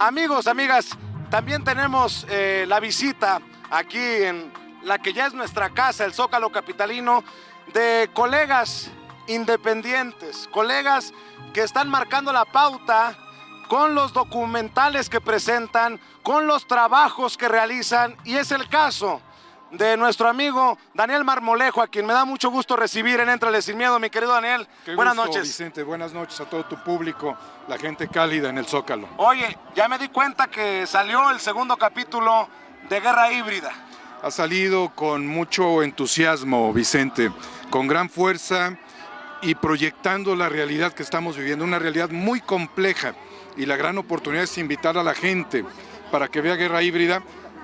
Amigos, amigas, también tenemos la visita aquí en la que ya es nuestra casa, el Zócalo capitalino, de colegas independientes, colegas que están marcando la pauta con los documentales que presentan, con los trabajos que realizan, y es el caso de nuestro amigo Daniel Marmolejo, a quien me da mucho gusto recibir en Éntrale Sin Miedo. Mi querido Daniel, buenas noches. Vicente, buenas noches a todo tu público, la gente cálida en el Zócalo. Oye, ya me di cuenta que salió el segundo capítulo de Guerra Híbrida. Ha salido con mucho entusiasmo, Vicente, con gran fuerza y proyectando la realidad que estamos viviendo, una realidad muy compleja, y la gran oportunidad es invitar a la gente para que vea Guerra Híbrida,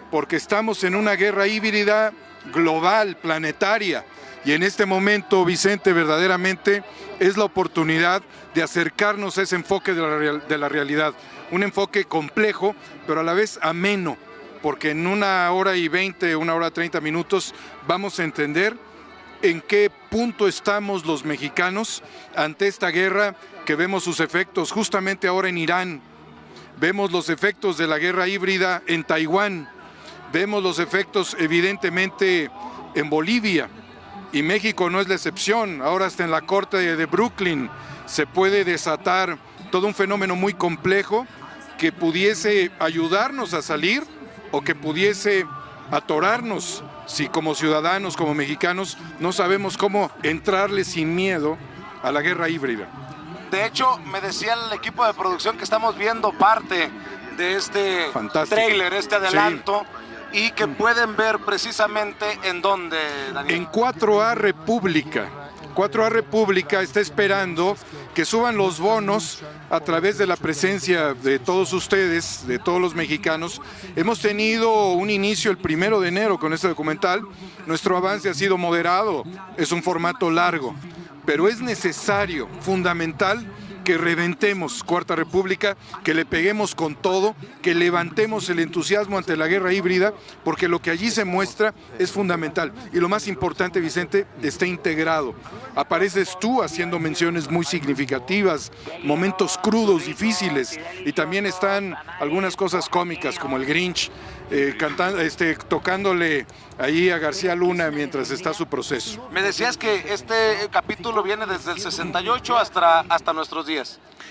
porque estamos en una guerra híbrida global, planetaria, y en este momento, Vicente, verdaderamente es la oportunidad de acercarnos a ese enfoque de la realidad, un enfoque complejo, pero a la vez ameno, porque en 1 hora y 20, 1 hora 30 minutos vamos a entender en qué punto estamos los mexicanos ante esta guerra, que vemos sus efectos justamente ahora en Irán, vemos los efectos de la guerra híbrida en Taiwán, vemos los efectos evidentemente en Bolivia, y México no es la excepción. Ahora hasta en la corte de Brooklyn se puede desatar todo un fenómeno muy complejo que pudiese ayudarnos a salir o que pudiese atorarnos si como ciudadanos, como mexicanos, no sabemos cómo entrarle sin miedo a la guerra híbrida. De hecho, me decía el equipo de producción que estamos viendo parte de este tráiler, este adelanto, sí, y que pueden ver precisamente en dónde, Daniel. En 4A República. 4A República está esperando que suban los bonos a través de la presencia de todos ustedes, de todos los mexicanos. Hemos tenido un inicio el 1 de enero con este documental. Nuestro avance ha sido moderado, es un formato largo, pero es necesario, fundamental, que reventemos Cuarta República, que le peguemos con todo, que levantemos el entusiasmo ante la guerra híbrida, porque lo que allí se muestra es fundamental. Y lo más importante, Vicente, está integrado. Apareces tú haciendo menciones muy significativas, momentos crudos, difíciles, y también están algunas cosas cómicas, como el Grinch, tocándole ahí a García Luna mientras está su proceso. Me decías que este capítulo viene desde el 68 hasta nuestros días.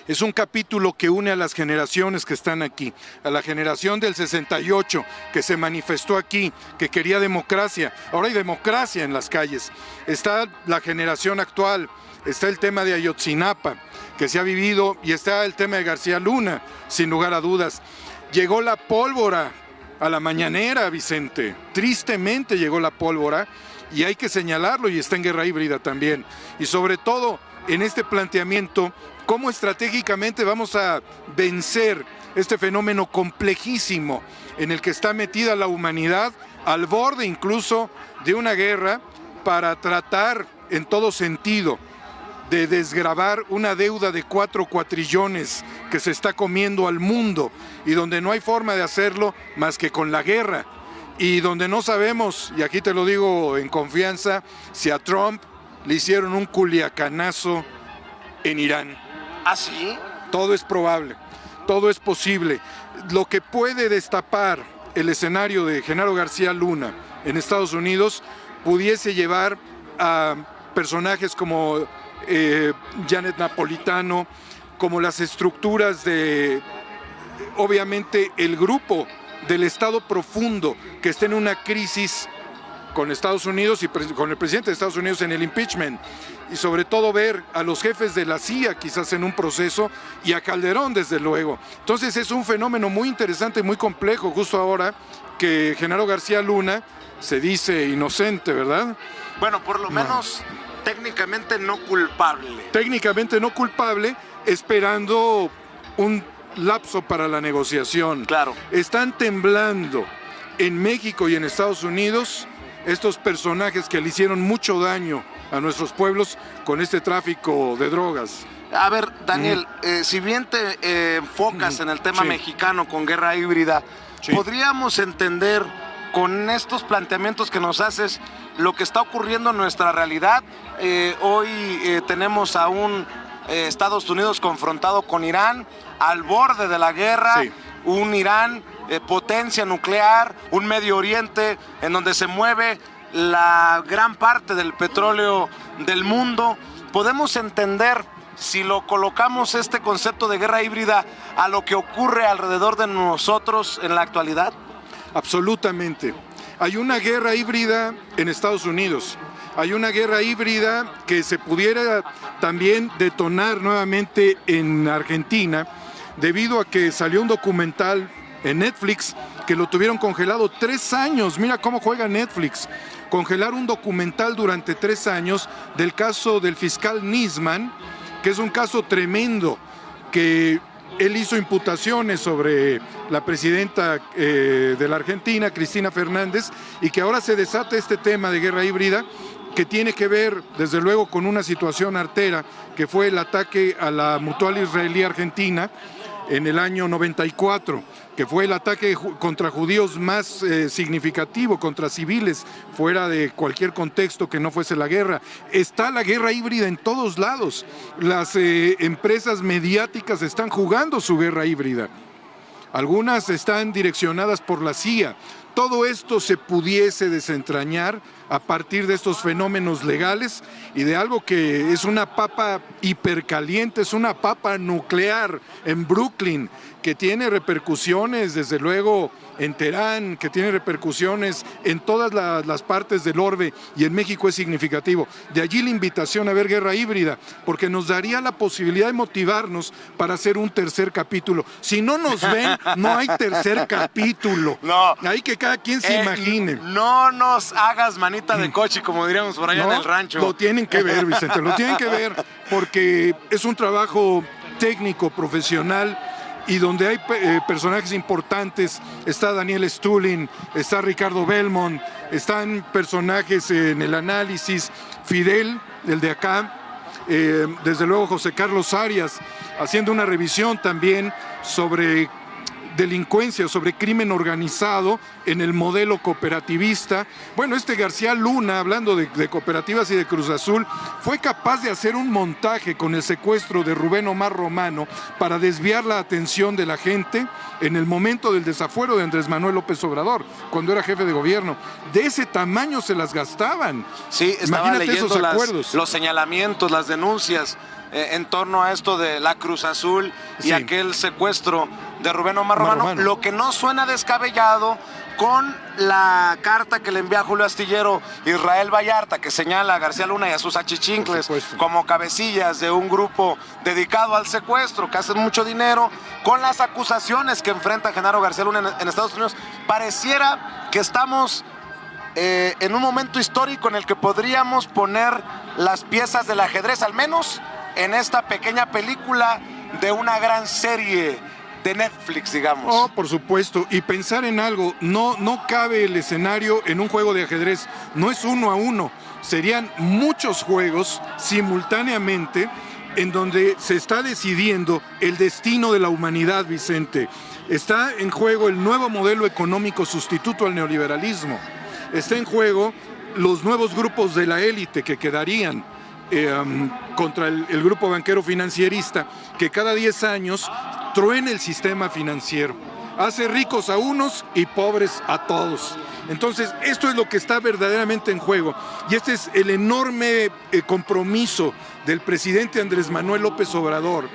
Es un capítulo que une a las generaciones que están aquí, a la generación del 68 que se manifestó aquí, que quería democracia. Ahora hay democracia en las calles. Está la generación actual, está el tema de Ayotzinapa, que se ha vivido, y está el tema de García Luna, sin lugar a dudas. Llegó la pólvora a la mañanera, Vicente. Tristemente llegó la pólvora, y hay que señalarlo, y está en Guerra Híbrida también. Y sobre todo, en este planteamiento, cómo estratégicamente vamos a vencer este fenómeno complejísimo en el que está metida la humanidad, al borde incluso de una guerra, para tratar en todo sentido de desgravar una deuda de 4 cuatrillones que se está comiendo al mundo, y donde no hay forma de hacerlo más que con la guerra, y donde no sabemos, y aquí te lo digo en confianza, si a Trump le hicieron un culiacanazo en Irán. ¿Ah, sí? Todo es probable, todo es posible. Lo que puede destapar el escenario de Genaro García Luna en Estados Unidos pudiese llevar a personajes como Janet Napolitano, como las estructuras de, obviamente, el grupo del Estado profundo que está en una crisis con Estados Unidos y con el presidente de Estados Unidos en el impeachment, y sobre todo ver a los jefes de la CIA quizás en un proceso, y a Calderón desde luego. Entonces es un fenómeno muy interesante y muy complejo, justo ahora que Genaro García Luna se dice inocente, ¿verdad? Bueno, por lo menos técnicamente no culpable. Técnicamente no culpable, esperando un lapso para la negociación. Claro. Están temblando en México y en Estados Unidos estos personajes que le hicieron mucho daño a nuestros pueblos con este tráfico de drogas. A ver, Daniel, si bien te enfocas en el tema mexicano con Guerra Híbrida, ¿podríamos entender con estos planteamientos que nos haces lo que está ocurriendo en nuestra realidad? Hoy tenemos a un Estados Unidos confrontado con Irán, al borde de la guerra, un Irán potencia nuclear, un Medio Oriente en donde se mueve la gran parte del petróleo del mundo. Podemos entender, si lo colocamos este concepto de guerra híbrida a lo que ocurre alrededor de nosotros en la actualidad. Absolutamente. Hay una guerra híbrida en Estados Unidos. Hay una guerra híbrida que se pudiera también detonar nuevamente en Argentina, debido a que salió un documental en Netflix que lo tuvieron congelado 3 años. Mira cómo juega Netflix. Congelar un documental durante 3 años del caso del fiscal Nisman, que es un caso tremendo, que él hizo imputaciones sobre la presidenta de la Argentina, Cristina Fernández, y que ahora se desata este tema de guerra híbrida, que tiene que ver, desde luego, con una situación artera, que fue el ataque a la mutual israelí-argentina en el año 94, que fue el ataque contra judíos más significativo, contra civiles, fuera de cualquier contexto que no fuese la guerra. Está la guerra híbrida en todos lados. Las empresas mediáticas están jugando su guerra híbrida. Algunas están direccionadas por la CIA. Todo esto se pudiese desentrañar a partir de estos fenómenos legales y de algo que es una papa hipercaliente, es una papa nuclear en Brooklyn, que tiene repercusiones desde luego en Teherán, que tiene repercusiones en todas las partes del orbe, y en México es significativo. De allí la invitación a ver guerra híbrida, porque nos daría la posibilidad de motivarnos para hacer un tercer capítulo. Si no nos ven, no hay tercer capítulo. No. Hay que cada quien se imagine. No nos hagas manita de coche, como diríamos por allá en el rancho. Lo tienen que ver, Vicente, lo tienen que ver, porque es un trabajo técnico, profesional, y donde hay personajes importantes. Está Daniel Stulin, está Ricardo Belmont, están personajes en el análisis, Fidel, el de acá, desde luego José Carlos Arias, haciendo una revisión también sobre delincuencia, sobre crimen organizado en el modelo cooperativista. Bueno, García Luna, hablando de cooperativas y de Cruz Azul, fue capaz de hacer un montaje con el secuestro de Rubén Omar Romano para desviar la atención de la gente en el momento del desafuero de Andrés Manuel López Obrador, cuando era jefe de gobierno. De ese tamaño se las gastaban. Sí, estaba Imagínate leyendo esos acuerdos. los señalamientos, las denuncias en torno a esto de la Cruz Azul y Sí. aquel secuestro de Rubén Omar Romano, lo que no suena descabellado con la carta que le envía a Julio Astillero Israel Vallarta, que señala a García Luna y a sus achichincles como cabecillas de un grupo dedicado al secuestro, que hacen mucho dinero, con las acusaciones que enfrenta Genaro García Luna en Estados Unidos. Pareciera que estamos en un momento histórico en el que podríamos poner las piezas del ajedrez, al menos en esta pequeña película de una gran serie de Netflix, digamos. Oh, por supuesto, y pensar en algo, no cabe el escenario en un juego de ajedrez, no es 1 a 1, serían muchos juegos simultáneamente en donde se está decidiendo el destino de la humanidad, Vicente. Está en juego el nuevo modelo económico sustituto al neoliberalismo, está en juego los nuevos grupos de la élite que quedarían contra el grupo banquero financierista, que cada 10 años truena el sistema financiero, hace ricos a unos y pobres a todos. Entonces, esto es lo que está verdaderamente en juego, y este es el enorme compromiso del presidente Andrés Manuel López Obrador,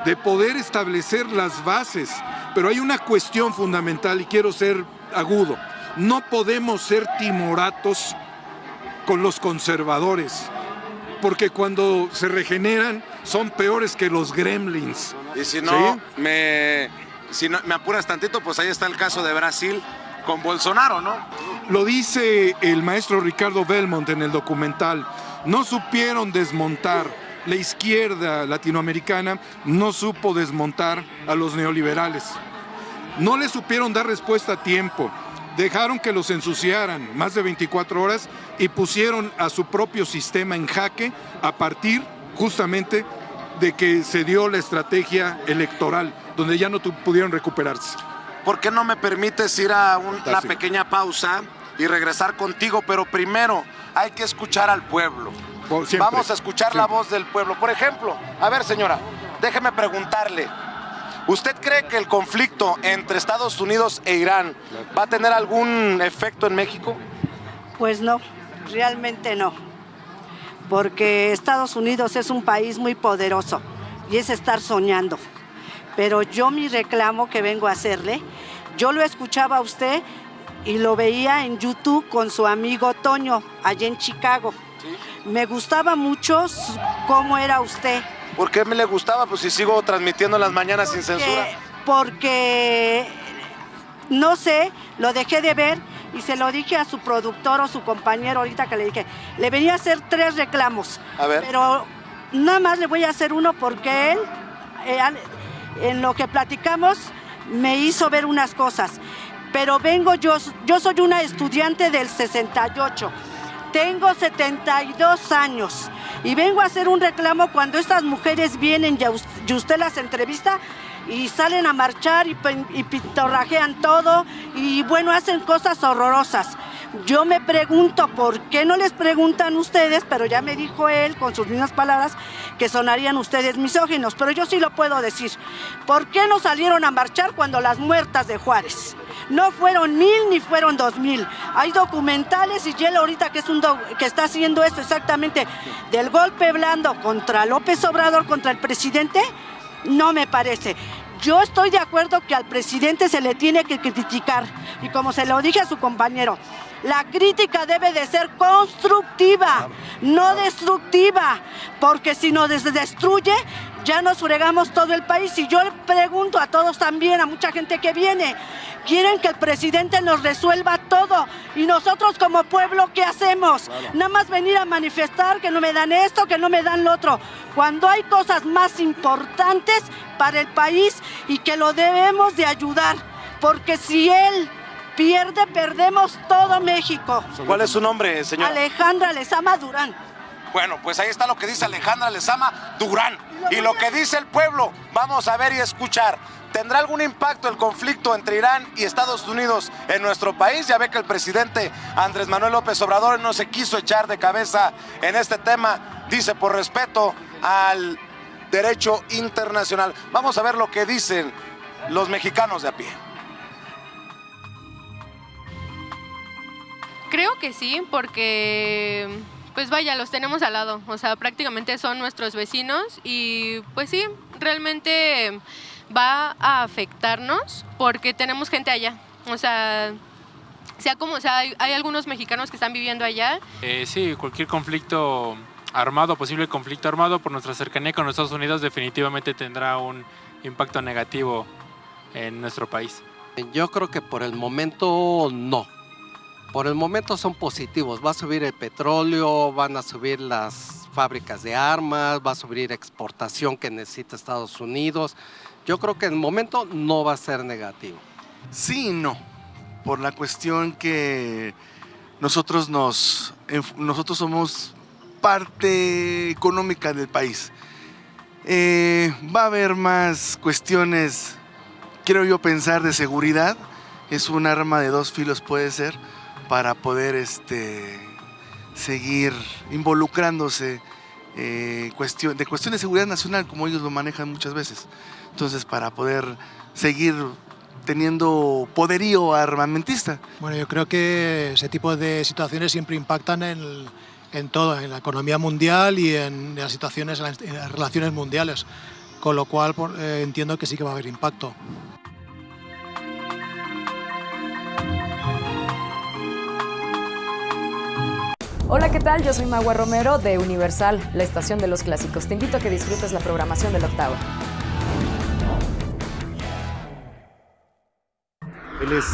de poder establecer las bases. Pero hay una cuestión fundamental, y quiero ser agudo: no podemos ser timoratos con los conservadores, porque cuando se regeneran son peores que los gremlins. Y si no, ¿sí? si no me apuras tantito, pues ahí está el caso de Brasil con Bolsonaro, ¿no? Lo dice el maestro Ricardo Belmont en el documental. No supieron desmontar, la izquierda latinoamericana no supo desmontar a los neoliberales. No le supieron dar respuesta a tiempo. Dejaron que los ensuciaran más de 24 horas y pusieron a su propio sistema en jaque a partir justamente de que se dio la estrategia electoral, donde ya no pudieron recuperarse. ¿Por qué no me permites ir a una pequeña pausa y regresar contigo? Pero primero hay que escuchar al pueblo. Vamos a escuchar la voz del pueblo. Por ejemplo, a ver, señora, déjeme preguntarle, ¿Usted cree que el conflicto entre Estados Unidos e Irán va a tener algún efecto en México? Pues no, realmente no, porque Estados Unidos es un país muy poderoso y es estar soñando. Pero yo mi reclamo que vengo a hacerle, yo lo escuchaba a usted y lo veía en YouTube con su amigo Toño, allá en Chicago. ¿Sí? Me gustaba mucho cómo era usted. ¿Por qué me le gustaba? Pues si sigo transmitiendo en las mañanas sin censura. Porque, no sé, lo dejé de ver y se lo dije a su productor o su compañero ahorita que le dije. Le venía a hacer 3 reclamos. A ver. Pero nada más le voy a hacer uno porque él, en lo que platicamos, me hizo ver unas cosas. Pero yo soy una estudiante del 68. Tengo 72 años y vengo a hacer un reclamo cuando estas mujeres vienen y usted las entrevista y salen a marchar y pitorrajean todo y bueno, hacen cosas horrorosas. Yo me pregunto por qué no les preguntan ustedes, pero ya me dijo él con sus mismas palabras que sonarían ustedes misóginos, pero yo sí lo puedo decir. ¿Por qué no salieron a marchar cuando las muertas de Juárez? No fueron 1000 ni fueron 2000. Hay documentales y él ahorita que está haciendo esto exactamente del golpe blando contra López Obrador, contra el presidente, no me parece. Yo estoy de acuerdo que al presidente se le tiene que criticar y como se lo dije a su compañero, la crítica debe de ser constructiva, no destructiva, porque si nos destruye, ya nos fregamos todo el país. Y yo le pregunto a todos también, a mucha gente que viene, quieren que el presidente nos resuelva todo. Y nosotros como pueblo, ¿qué hacemos? Claro. Nada más venir a manifestar que no me dan esto, que no me dan lo otro. Cuando hay cosas más importantes para el país y que lo debemos de ayudar. Porque si él pierde, perdemos todo México. ¿Cuál es su nombre, señor? Alejandra Lezama Durán. Bueno, pues ahí está lo que dice Alejandra Lezama Durán. Y lo que dice el pueblo, vamos a ver y escuchar. ¿Tendrá algún impacto el conflicto entre Irán y Estados Unidos en nuestro país? Ya ve que el presidente Andrés Manuel López Obrador no se quiso echar de cabeza en este tema, dice por respeto al derecho internacional. Vamos a ver lo que dicen los mexicanos de a pie. Creo que sí, porque pues vaya, los tenemos al lado, o sea, prácticamente son nuestros vecinos y pues sí, realmente va a afectarnos porque tenemos gente allá, o sea como sea, hay algunos mexicanos que están viviendo allá. Sí, cualquier conflicto armado, posible conflicto armado por nuestra cercanía con los Estados Unidos definitivamente tendrá un impacto negativo en nuestro país. Yo creo que por el momento no. Por el momento son positivos, va a subir el petróleo, van a subir las fábricas de armas, va a subir exportación que necesita Estados Unidos. Yo creo que en el momento no va a ser negativo. Sí y no, por la cuestión que nosotros somos parte económica del país. Va a haber más cuestiones, quiero yo pensar, de seguridad. Es un arma de 2 filos, puede ser, para poder seguir involucrándose de cuestión de seguridad nacional, como ellos lo manejan muchas veces. Entonces, para poder seguir teniendo poderío armamentista. Bueno, yo creo que ese tipo de situaciones siempre impactan en todo, en la economía mundial y en las situaciones, en las relaciones mundiales, con lo cual entiendo que sí que va a haber impacto. Hola, ¿qué tal? Yo soy Magua Romero de Universal, la estación de los clásicos. Te invito a que disfrutes la programación del Octavo. Él es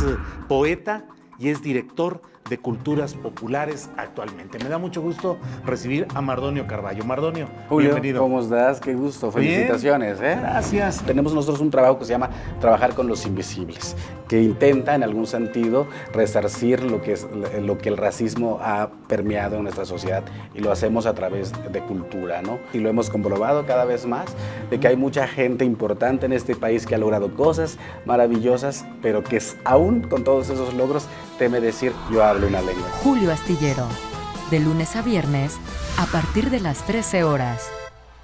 poeta y es director de Culturas Populares actualmente. Me da mucho gusto recibir a Mardonio Carballo. Mardonio, Julio, bienvenido. ¿Cómo estás? Qué gusto, felicitaciones. Gracias. Tenemos nosotros un trabajo que se llama Trabajar con los Invisibles, que intenta en algún sentido resarcir lo que el racismo ha permeado en nuestra sociedad, y lo hacemos a través de cultura, ¿no? Y lo hemos comprobado cada vez más, de que hay mucha gente importante en este país que ha logrado cosas maravillosas, pero que aún con todos esos logros teme decir: yo hablo una lengua. Julio Astillero, de lunes a viernes, a partir de las 13 horas.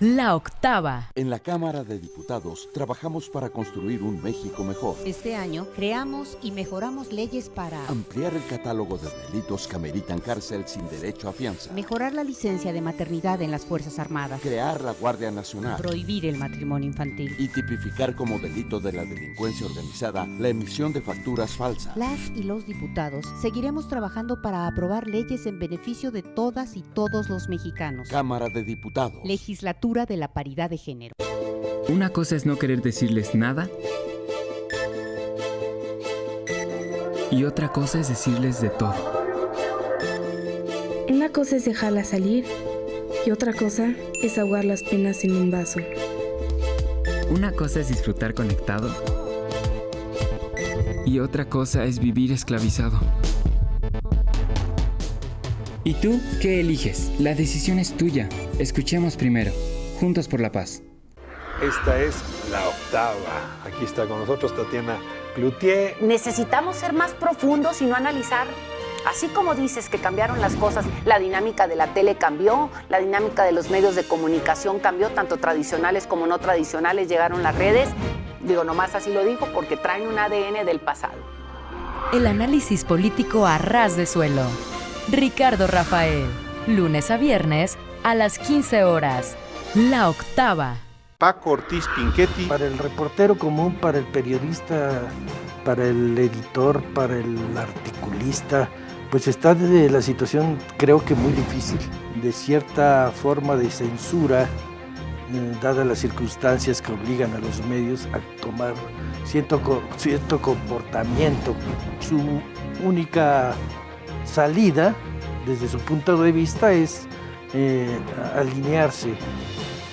La Octava. En la Cámara de Diputados trabajamos para construir un México mejor. Este año creamos y mejoramos leyes para ampliar el catálogo de delitos que ameritan cárcel sin derecho a fianza, mejorar la licencia de maternidad en las Fuerzas Armadas, crear la Guardia Nacional, prohibir el matrimonio infantil y tipificar como delito de la delincuencia organizada la emisión de facturas falsas. Las y los diputados seguiremos trabajando para aprobar leyes en beneficio de todas y todos los mexicanos. Cámara de Diputados. Legislatura de la paridad de género. Una cosa es no querer decirles nada y otra cosa es decirles de todo. Una cosa es dejarla salir y otra cosa es ahogar las penas en un vaso. Una cosa es disfrutar conectado y otra cosa es vivir esclavizado. ¿Y tú qué eliges? La decisión es tuya. Escuchemos primero. Juntos por la Paz. Esta es La Octava. Aquí está con nosotros Tatiana Cloutier. Necesitamos ser más profundos y no analizar. Así como dices que cambiaron las cosas, la dinámica de la tele cambió, la dinámica de los medios de comunicación cambió, tanto tradicionales como no tradicionales, llegaron las redes. Digo, nomás así lo digo porque traen un ADN del pasado. El análisis político a ras de suelo. Ricardo Rafael. Lunes a viernes a las 15 horas. La Octava. Paco Ortiz Pinchetti. Para el reportero común, para el periodista, para el editor, para el articulista, pues está de la situación creo que muy difícil, de cierta forma de censura, dadas las circunstancias que obligan a los medios a tomar cierto comportamiento. Su única salida, desde su punto de vista, es alinearse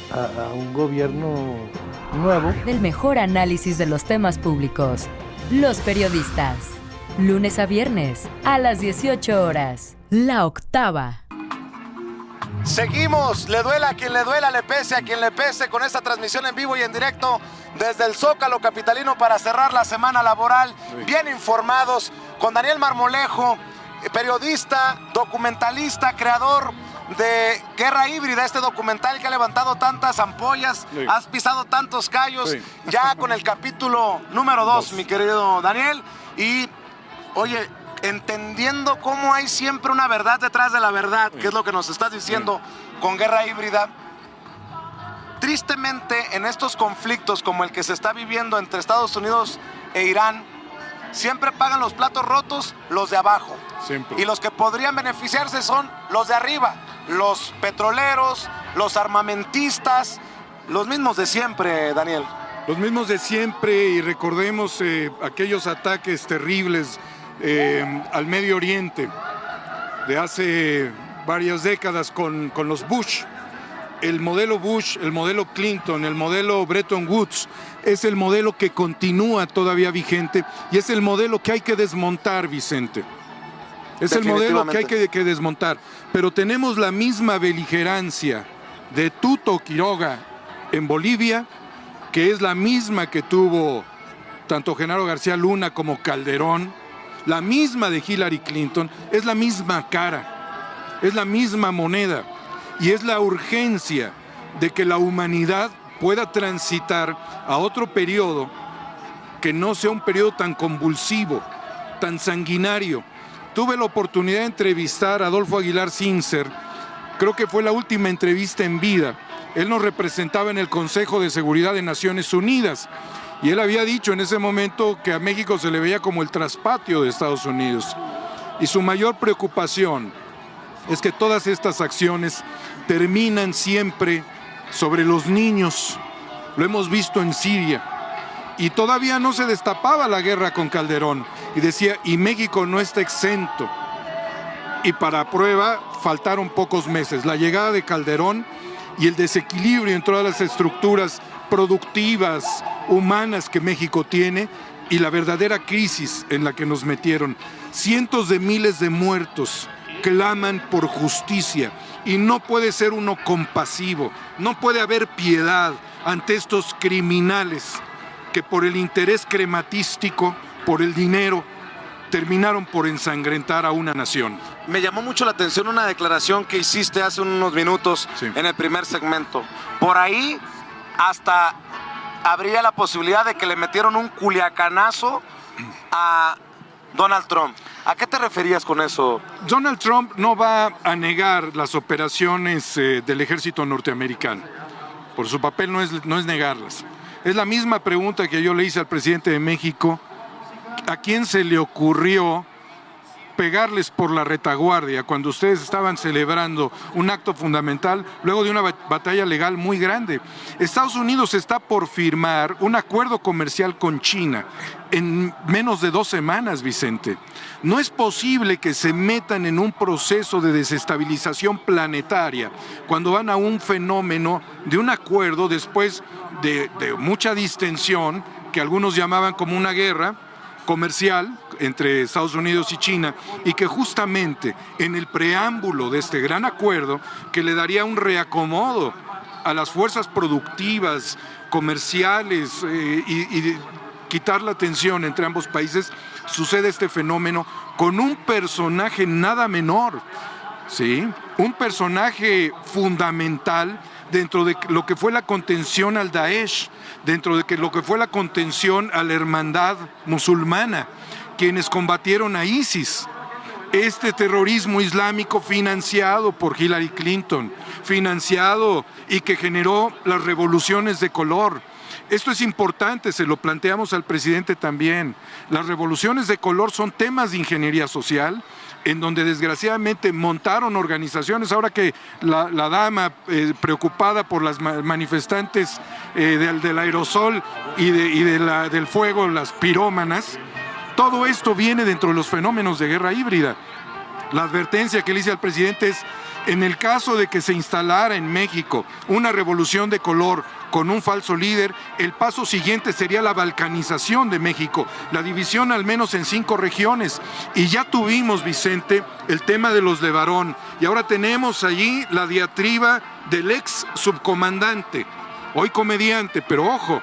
a un gobierno nuevo. Del mejor análisis de los temas públicos. Los periodistas. Lunes a viernes a las 18 horas. La Octava. Seguimos, le duela a quien le duela, le pese a quien le pese, con esta transmisión en vivo y en directo desde el Zócalo capitalino para cerrar la semana laboral, bien informados, con Daniel Marmolejo, periodista, documentalista, creador de Guerra Híbrida, este documental que ha levantado tantas ampollas, has pisado tantos callos, ya con el capítulo número 2, mi querido Daniel, y oye, entendiendo cómo hay siempre una verdad detrás de la verdad, que es lo que nos estás diciendo con Guerra Híbrida. Tristemente, en estos conflictos como el que se está viviendo entre Estados Unidos e Irán, siempre pagan los platos rotos los de abajo. Siempre. Y los que podrían beneficiarse son los de arriba, los petroleros, los armamentistas, los mismos de siempre, Daniel. Los mismos de siempre, y recordemos aquellos ataques terribles al Medio Oriente de hace varias décadas con los Bush. El modelo Bush, el modelo Clinton, el modelo Bretton Woods es el modelo que continúa todavía vigente y es el modelo que hay que desmontar, Vicente. Es el modelo que hay que desmontar. Pero tenemos la misma beligerancia de Tuto Quiroga en Bolivia, que es la misma que tuvo tanto Genaro García Luna como Calderón, la misma de Hillary Clinton, es la misma cara, es la misma moneda. Y es la urgencia de que la humanidad pueda transitar a otro periodo que no sea un periodo tan convulsivo, tan sanguinario. Tuve la oportunidad de entrevistar a Adolfo Aguilar Sincer, creo que fue la última entrevista en vida. Él nos representaba en el Consejo de Seguridad de Naciones Unidas y él había dicho en ese momento que a México se le veía como el traspatio de Estados Unidos. Y su mayor preocupación es que todas estas acciones terminan siempre sobre los niños. Lo hemos visto en Siria. Y todavía no se destapaba la guerra con Calderón. Y decía, y México no está exento. Y para prueba faltaron pocos meses. La llegada de Calderón y el desequilibrio en todas las estructuras productivas, humanas que México tiene, y la verdadera crisis en la que nos metieron. Cientos de miles de muertos claman por justicia y no puede ser uno compasivo, no puede haber piedad ante estos criminales que por el interés crematístico, por el dinero, terminaron por ensangrentar a una nación. Me llamó mucho la atención una declaración que hiciste hace unos minutos en el primer segmento. Por ahí hasta habría la posibilidad de que le metieron un culiacanazo a Donald Trump. ¿A qué te referías con eso? Donald Trump no va a negar las operaciones del ejército norteamericano. Por su papel no es negarlas. Es la misma pregunta que yo le hice al presidente de México. ¿A quién se le ocurrió pegarles por la retaguardia cuando ustedes estaban celebrando un acto fundamental luego de una batalla legal muy grande? Estados Unidos está por firmar un acuerdo comercial con China en menos de 2 semanas, Vicente. No es posible que se metan en un proceso de desestabilización planetaria cuando van a un fenómeno de un acuerdo después de mucha distensión, que algunos llamaban como una guerra comercial entre Estados Unidos y China, y que justamente en el preámbulo de este gran acuerdo, que le daría un reacomodo a las fuerzas productivas, comerciales y quitar la tensión entre ambos países, sucede este fenómeno con un personaje nada menor, ¿sí? Un personaje fundamental dentro de lo que fue la contención al Daesh, dentro de lo que fue la contención a la hermandad musulmana, quienes combatieron a ISIS. Este terrorismo islámico financiado por Hillary Clinton, financiado y que generó las revoluciones de color. Esto es importante, se lo planteamos al presidente también. Las revoluciones de color son temas de ingeniería social, en donde desgraciadamente montaron organizaciones. Ahora que la dama preocupada por las manifestantes del aerosol y del fuego, las pirómanas, todo esto viene dentro de los fenómenos de guerra híbrida. La advertencia que le hice al presidente es, en el caso de que se instalara en México una revolución de color con un falso líder, el paso siguiente sería la balcanización de México, la división al menos en 5 regiones. Y ya tuvimos, Vicente, el tema de los LeBaron, y ahora tenemos allí la diatriba del ex subcomandante, hoy comediante, pero ojo,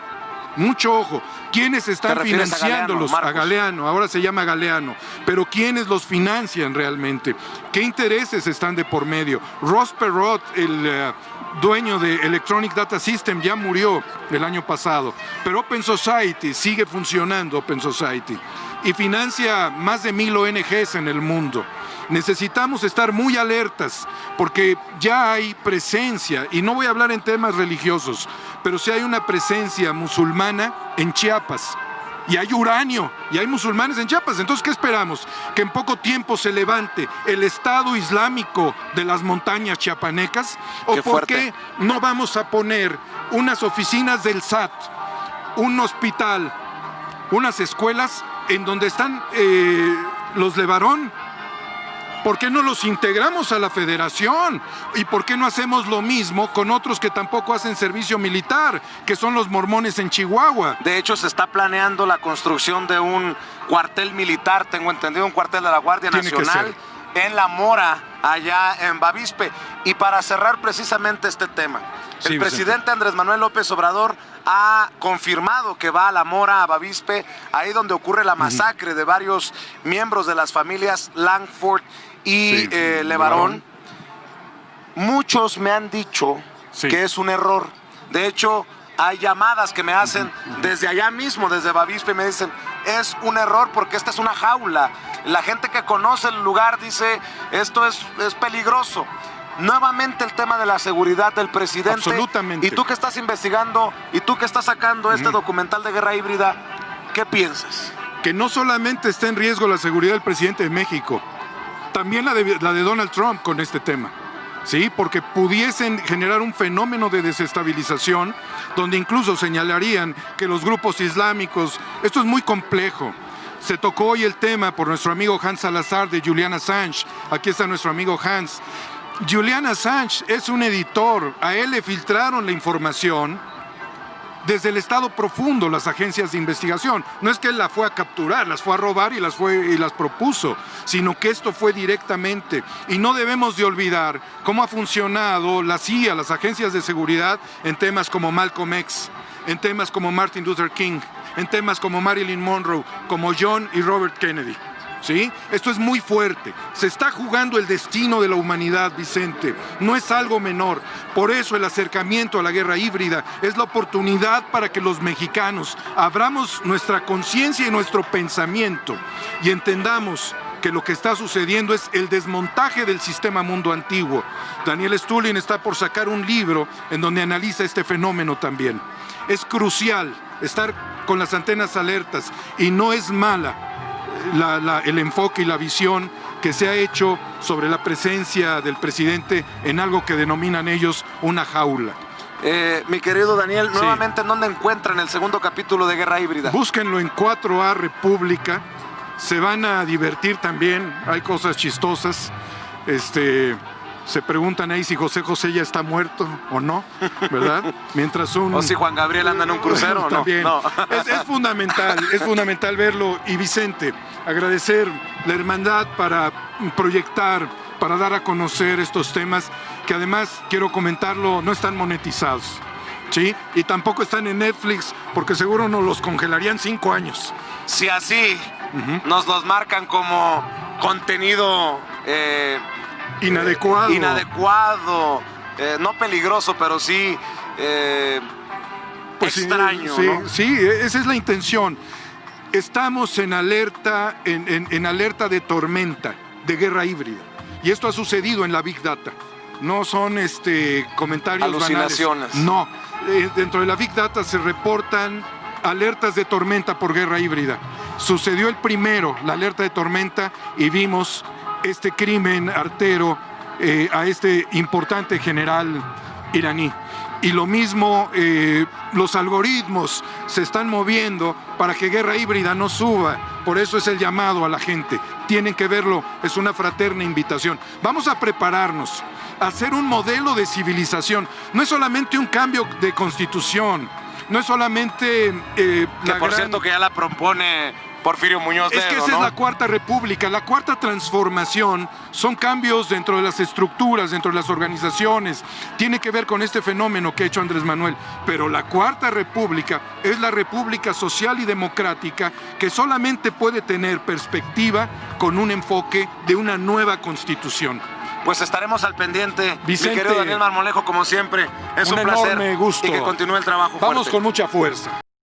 mucho ojo. ¿Quiénes están financiándolos? A Galeano, ahora se llama Galeano. Pero ¿quiénes los financian realmente? ¿Qué intereses están de por medio? Ross Perot, el dueño de Electronic Data System, ya murió el año pasado. Pero Open Society sigue funcionando, Open Society. Y financia más de 1000 ONGs en el mundo. Necesitamos estar muy alertas porque ya hay presencia, y no voy a hablar en temas religiosos, pero sí hay una presencia musulmana en Chiapas, y hay uranio, y hay musulmanes en Chiapas. Entonces, ¿qué esperamos? ¿Que en poco tiempo se levante el Estado Islámico de las montañas chiapanecas? ¿O por qué no vamos a poner unas oficinas del SAT, un hospital, unas escuelas en donde están los LeBaron? ¿Por qué no los integramos a la federación? ¿Y por qué no hacemos lo mismo con otros que tampoco hacen servicio militar, que son los mormones en Chihuahua? De hecho, se está planeando la construcción de un cuartel militar, tengo entendido, un cuartel de la Guardia Nacional en La Mora, allá en Bavispe. Y para cerrar precisamente este tema, el presidente Andrés Manuel López Obrador ha confirmado que va a La Mora, a Bavispe, ahí donde ocurre la masacre de varios miembros de las familias Langford y LeBaron. Muchos me han dicho que es un error. De hecho, hay llamadas que me hacen desde allá mismo, desde Bavispe, y me dicen, es un error porque esta es una jaula. La gente que conoce el lugar dice, esto es peligroso. Nuevamente el tema de la seguridad del presidente. Absolutamente. Y tú que estás investigando, y tú que estás sacando este documental de guerra híbrida, ¿qué piensas? Que no solamente está en riesgo la seguridad del presidente de México, también la de Donald Trump con este tema, ¿sí? Porque pudiesen generar un fenómeno de desestabilización donde incluso señalarían que los grupos islámicos, esto es muy complejo. Se tocó hoy el tema por nuestro amigo Hans Salazar de Julian Assange. Aquí está nuestro amigo Hans. Julian Assange es un editor, a él le filtraron la información desde el estado profundo las agencias de investigación. No es que él la fue a capturar, las fue a robar y las propuso, sino que esto fue directamente. Y no debemos de olvidar cómo ha funcionado la CIA, las agencias de seguridad, en temas como Malcolm X, en temas como Martin Luther King, en temas como Marilyn Monroe, como John y Robert Kennedy. ¿sí? Esto es muy fuerte. Se está jugando el destino de la humanidad, Vicente. No es algo menor. Por eso el acercamiento a la guerra híbrida es la oportunidad para que los mexicanos abramos nuestra conciencia y nuestro pensamiento y entendamos que lo que está sucediendo es el desmontaje del sistema mundo antiguo. Daniel Stulin está por sacar un libro en donde analiza este fenómeno también. Es crucial estar con las antenas alertas y no es mala el enfoque y la visión que se ha hecho sobre la presencia del presidente en algo que denominan ellos una jaula. Mi querido Daniel, sí. Nuevamente, ¿en dónde encuentran el segundo capítulo de Guerra Híbrida? Búsquenlo en 4A República, se van a divertir también, hay cosas chistosas. Se preguntan ahí si José José ya está muerto o no, ¿verdad? Mientras o si Juan Gabriel anda en un crucero, también. No. Es fundamental verlo. Y Vicente, agradecer la hermandad para proyectar, para dar a conocer estos temas que además, quiero comentarlo, no están monetizados, ¿sí? Y tampoco están en Netflix porque seguro nos los congelarían 5 años. Si así nos los marcan como contenido... inadecuado, no peligroso, pero sí extraño, sí, ¿no? Sí, esa es la intención. Estamos en alerta, en alerta de tormenta, de guerra híbrida. Y esto ha sucedido en la Big Data. No son comentarios alucinaciones. Banales. No, dentro de la Big Data se reportan alertas de tormenta por guerra híbrida. Sucedió el primero, la alerta de tormenta, y vimos este crimen artero a este importante general iraní. Y lo mismo, los algoritmos se están moviendo para que guerra híbrida no suba. Por eso es el llamado a la gente. Tienen que verlo, es una fraterna invitación. Vamos a prepararnos, a hacer un modelo de civilización. No es solamente un cambio de constitución, no es solamente... cierto que ya la propone Porfirio Muñoz Ledo, es que esa es la Cuarta República, la Cuarta Transformación, son cambios dentro de las estructuras, dentro de las organizaciones, tiene que ver con este fenómeno que ha hecho Andrés Manuel, pero la Cuarta República es la república social y democrática que solamente puede tener perspectiva con un enfoque de una nueva constitución. Pues estaremos al pendiente, Vicente, mi querido Daniel Marmolejo, como siempre, es un placer enorme gusto. Y que continúe el trabajo Vamos fuerte. Con mucha fuerza.